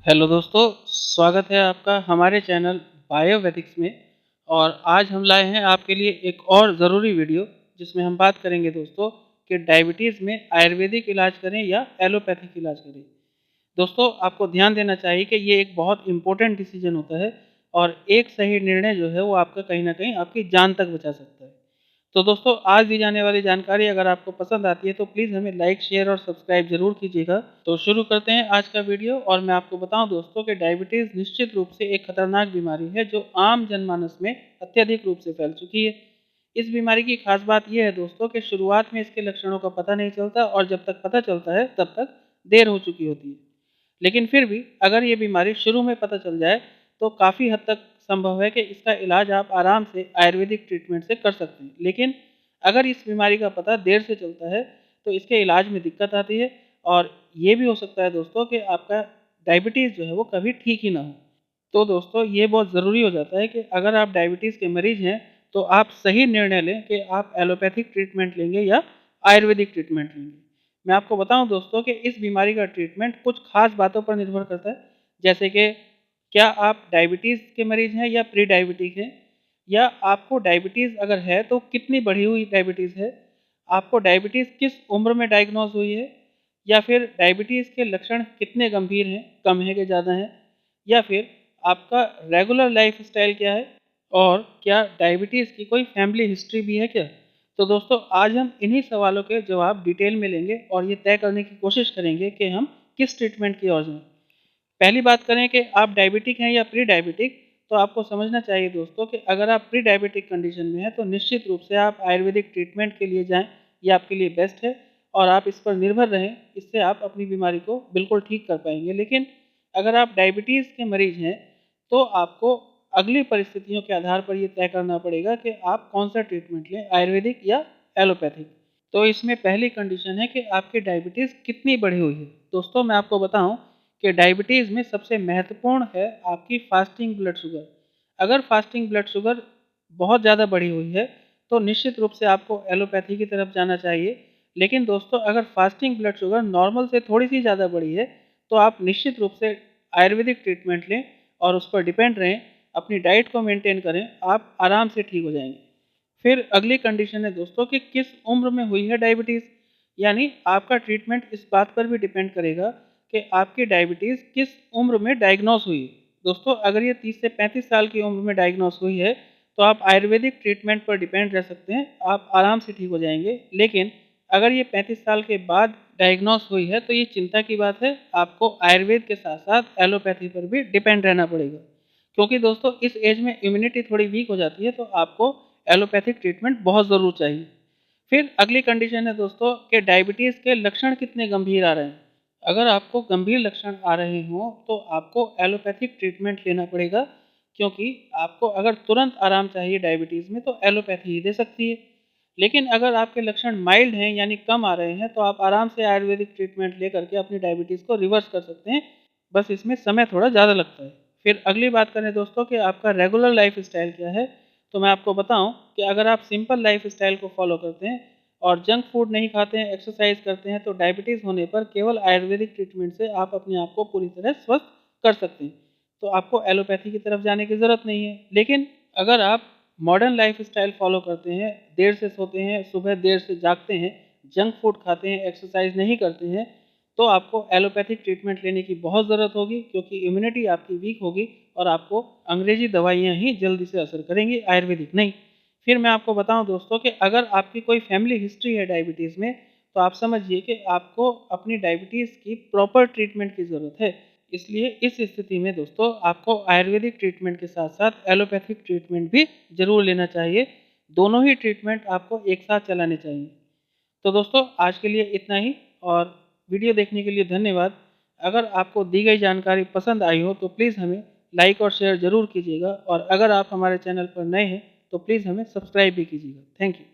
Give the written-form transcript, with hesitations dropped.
Hello दोस्तों, स्वागत है आपका हमारे चैनल बायोवेदिक्स में। और आज हम लाए हैं आपके लिए एक और ज़रूरी वीडियो, जिसमें हम बात करेंगे दोस्तों कि डायबिटीज़ में आयुर्वेदिक इलाज करें या एलोपैथिक इलाज करें। दोस्तों, आपको ध्यान देना चाहिए कि ये एक बहुत इम्पोर्टेंट डिसीजन होता है और एक सही निर्णय जो है वो आपका कहीं न कहीं आपकी जान तक बचा सकता है। तो दोस्तों, आज दी जाने वाली जानकारी अगर आपको पसंद आती है तो प्लीज़ हमें लाइक, शेयर और सब्सक्राइब ज़रूर कीजिएगा। तो शुरू करते हैं आज का वीडियो। और मैं आपको बताऊं दोस्तों कि डायबिटीज़ निश्चित रूप से एक खतरनाक बीमारी है जो आम जनमानस में अत्यधिक रूप से फैल चुकी है। इस बीमारी की खास बात यह है दोस्तों कि शुरुआत में इसके लक्षणों का पता नहीं चलता और जब तक पता चलता है तब तक देर हो चुकी होती है। लेकिन फिर भी अगर ये बीमारी शुरू में पता चल जाए तो काफ़ी हद तक संभव है कि इसका इलाज आप आराम से आयुर्वेदिक ट्रीटमेंट से कर सकते हैं। लेकिन अगर इस बीमारी का पता देर से चलता है तो इसके इलाज में दिक्कत आती है और ये भी हो सकता है दोस्तों कि आपका डायबिटीज़ जो है वो कभी ठीक ही ना हो। तो दोस्तों, ये बहुत ज़रूरी हो जाता है कि अगर आप डायबिटीज़ के मरीज़ हैं तो आप सही निर्णय लें कि आप एलोपैथिक ट्रीटमेंट लेंगे या आयुर्वेदिक ट्रीटमेंट लेंगे। मैं आपको बताऊं दोस्तों कि इस बीमारी का ट्रीटमेंट कुछ खास बातों पर निर्भर करता है, जैसे कि क्या आप डायबिटीज़ के मरीज़ हैं या प्री डायबिटिक हैं, या आपको डायबिटीज़ अगर है तो कितनी बढ़ी हुई डायबिटीज़ है, आपको डायबिटीज़ किस उम्र में डायग्नोज हुई है, या फिर डायबिटीज़ के लक्षण कितने गंभीर हैं, कम है कि ज़्यादा हैं, या फिर आपका रेगुलर लाइफ स्टाइल क्या है, और क्या डायबिटीज़ की कोई फैमिली हिस्ट्री भी है क्या। तो दोस्तों, आज हम इन्हीं सवालों के जवाब डिटेल में लेंगे और ये तय करने की कोशिश करेंगे कि हम किस ट्रीटमेंट की ओर जाएं। पहली बात करें कि आप डायबिटिक हैं या प्री डायबिटिक, तो आपको समझना चाहिए दोस्तों कि अगर आप प्री डायबिटिक कंडीशन में हैं तो निश्चित रूप से आप आयुर्वेदिक ट्रीटमेंट के लिए जाएं, ये आपके लिए बेस्ट है और आप इस पर निर्भर रहें, इससे आप अपनी बीमारी को बिल्कुल ठीक कर पाएंगे। लेकिन अगर आप डायबिटीज़ के मरीज हैं तो आपको अगली परिस्थितियों के आधार पर ये तय करना पड़ेगा कि आप कौन सा ट्रीटमेंट लें, आयुर्वेदिक या एलोपैथिक। तो इसमें पहली कंडीशन है कि आपकी डायबिटीज़ कितनी बढ़ी हुई है। दोस्तों, मैं आपको बताऊं कि डायबिटीज़ में सबसे महत्वपूर्ण है आपकी फास्टिंग ब्लड शुगर। अगर फास्टिंग ब्लड शुगर बहुत ज़्यादा बढ़ी हुई है तो निश्चित रूप से आपको एलोपैथी की तरफ जाना चाहिए। लेकिन दोस्तों, अगर फास्टिंग ब्लड शुगर नॉर्मल से थोड़ी सी ज़्यादा बढ़ी है तो आप निश्चित रूप से आयुर्वेदिक ट्रीटमेंट लें और उस पर डिपेंड रहें, अपनी डाइट को मेंटेन करें, आप आराम से ठीक हो जाएंगे। फिर अगली कंडीशन है दोस्तों कि किस उम्र में हुई है डायबिटीज़, यानी आपका ट्रीटमेंट इस बात पर भी डिपेंड करेगा कि आपकी डायबिटीज़ किस उम्र में डायग्नोस हुई है। दोस्तों, अगर ये 30 से 35 साल की उम्र में डायग्नोस हुई है तो आप आयुर्वेदिक ट्रीटमेंट पर डिपेंड रह सकते हैं, आप आराम से ठीक हो जाएंगे। लेकिन अगर ये 35 साल के बाद डायग्नोस हुई है तो ये चिंता की बात है, आपको आयुर्वेद के साथ साथ एलोपैथी पर भी डिपेंड रहना पड़ेगा, क्योंकि दोस्तों इस एज में इम्यूनिटी थोड़ी वीक हो जाती है तो आपको एलोपैथिक ट्रीटमेंट बहुत ज़रूर चाहिए। फिर अगली कंडीशन है दोस्तों कि डायबिटीज़ के लक्षण कितने गंभीर आ रहे हैं। अगर आपको गंभीर लक्षण आ रहे हों तो आपको एलोपैथिक ट्रीटमेंट लेना पड़ेगा, क्योंकि आपको अगर तुरंत आराम चाहिए डायबिटीज़ में तो एलोपैथी ही दे सकती है। लेकिन अगर आपके लक्षण माइल्ड हैं यानी कम आ रहे हैं तो आप आराम से आयुर्वेदिक ट्रीटमेंट ले करके अपनी डायबिटीज़ को रिवर्स कर सकते हैं, बस इसमें समय थोड़ा ज़्यादा लगता है। फिर अगली बात करें दोस्तों कि आपका रेगुलर लाइफ स्टाइल क्या है, तो मैं आपको बताऊं कि अगर आप सिंपल लाइफ स्टाइल को फॉलो करते हैं और जंक फूड नहीं खाते हैं, एक्सरसाइज करते हैं, तो डायबिटीज़ होने पर केवल आयुर्वेदिक ट्रीटमेंट से आप अपने आप को पूरी तरह स्वस्थ कर सकते हैं, तो आपको एलोपैथी की तरफ जाने की ज़रूरत नहीं है। लेकिन अगर आप मॉडर्न लाइफ स्टाइल फॉलो करते हैं, देर से सोते हैं, सुबह देर से जागते हैं, जंक फूड खाते हैं, एक्सरसाइज नहीं करते हैं, तो आपको एलोपैथिक ट्रीटमेंट लेने की बहुत ज़रूरत होगी, क्योंकि इम्यूनिटी आपकी वीक होगी और आपको अंग्रेजी दवाइयाँ ही जल्दी से असर करेंगी, आयुर्वेदिक नहीं। फिर मैं आपको बताऊं दोस्तों कि अगर आपकी कोई फैमिली हिस्ट्री है डायबिटीज़ में तो आप समझिए कि आपको अपनी डायबिटीज़ की प्रॉपर ट्रीटमेंट की ज़रूरत है। इसलिए इस स्थिति में दोस्तों आपको आयुर्वेदिक ट्रीटमेंट के साथ साथ एलोपैथिक ट्रीटमेंट भी ज़रूर लेना चाहिए। दोनों ही ट्रीटमेंट आपको एक साथ चलाने चाहिए। तो दोस्तों, आज के लिए इतना ही और वीडियो देखने के लिए धन्यवाद। अगर आपको दी गई जानकारी पसंद आई हो तो प्लीज़ हमें लाइक और शेयर ज़रूर कीजिएगा, और अगर आप हमारे चैनल पर नए हैं तो प्लीज़ हमें सब्सक्राइब भी कीजिएगा। Thank you.